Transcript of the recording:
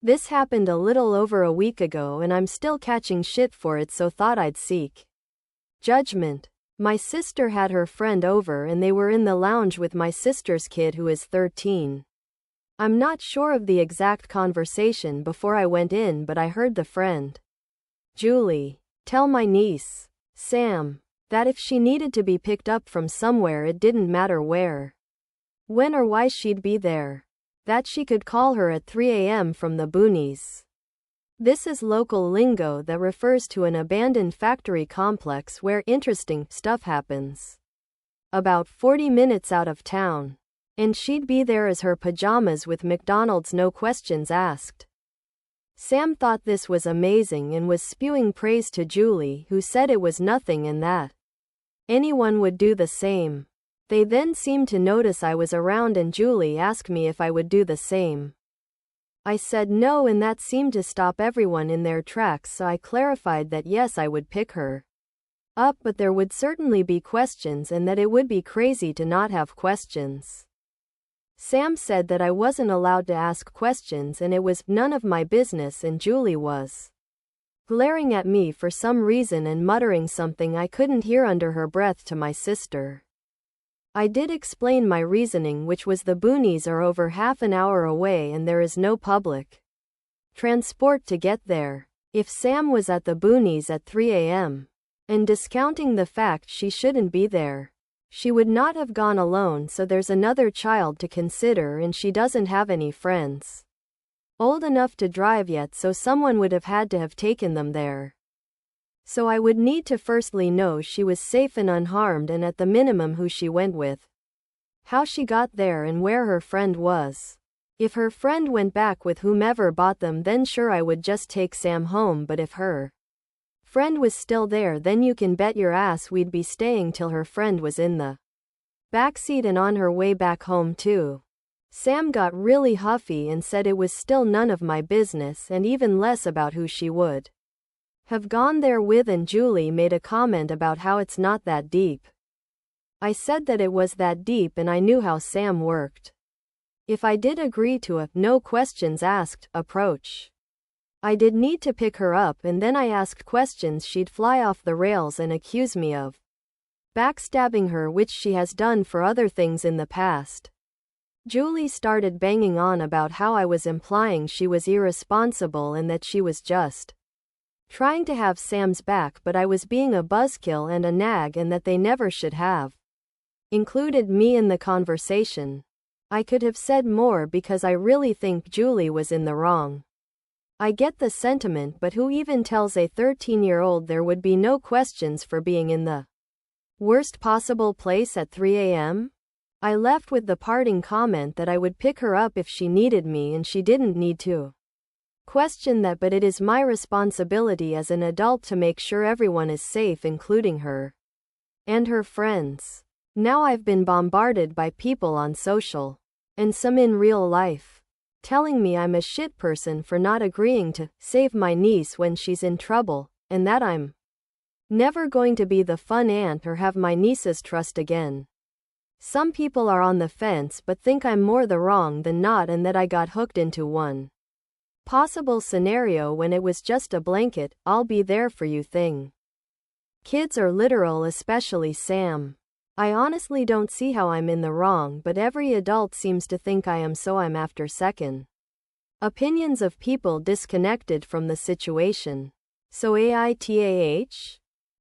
This happened a little over a week ago and I'm still catching shit for it, so thought I'd seek judgment. My sister had her friend over and they were in the lounge with my sister's kid who is 13. I'm not sure of the exact conversation before I went in, but I heard the friend, Julie, tell my niece, Sam, that if she needed to be picked up from somewhere, it didn't matter where, when or why, she'd be there. That she could call her at 3 a.m. from the boonies. This is local lingo that refers to an abandoned factory complex where interesting stuff happens. About 40 minutes out of town. And she'd be there as her pajamas with McDonald's, no questions asked. Sam thought this was amazing and was spewing praise to Julie, who said it was nothing and that anyone would do the same. They then seemed to notice I was around and Julie asked me if I would do the same. I said no, and that seemed to stop everyone in their tracks, so I clarified that yes, I would pick her up, but there would certainly be questions and that it would be crazy to not have questions. Sam said that I wasn't allowed to ask questions and it was none of my business, and Julie was glaring at me for some reason and muttering something I couldn't hear under her breath to my sister. I did explain my reasoning, which was the boonies are over half an hour away and there is no public transport to get there. If Sam was at the boonies at 3 a.m. and discounting the fact she shouldn't be there, she would not have gone alone, so there's another child to consider and she doesn't have any friends old enough to drive yet, so someone would have had to have taken them there. So I would need to firstly know she was safe and unharmed, and at the minimum who she went with, how she got there, and where her friend was. If her friend went back with whomever bought them, then sure, I would just take Sam home, but if her friend was still there, then you can bet your ass we'd be staying till her friend was in the backseat and on her way back home too. Sam got really huffy and said it was still none of my business and even less about who she would have gone there with, and Julie made a comment about how it's not that deep. I said that it was that deep and I knew how Sam worked. If I did agree to a no questions asked approach, I did need to pick her up, and then I asked questions, she'd fly off the rails and accuse me of backstabbing her, which she has done for other things in the past. Julie started banging on about how I was implying she was irresponsible and that she was just trying to have Sam's back, but I was being a buzzkill and a nag and that they never should have included me in the conversation. I could have said more because I really think Julie was in the wrong. I get the sentiment, but who even tells a 13-year-old there would be no questions for being in the worst possible place at 3 a.m.? I left with the parting comment that I would pick her up if she needed me and she didn't need to question that, but it is my responsibility as an adult to make sure everyone is safe, including her and her friends. Now I've been bombarded by people on social, and some in real life, telling me I'm a shit person for not agreeing to save my niece when she's in trouble, and that I'm never going to be the fun aunt or have my niece's trust again. Some people are on the fence but think I'm more the wrong than not, and that I got hooked into one possible scenario when it was just a blanket, I'll be there for you thing. Kids are literal, especially Sam. I honestly don't see how I'm in the wrong, but every adult seems to think I am, so I'm after second opinions of people disconnected from the situation. So AITAH?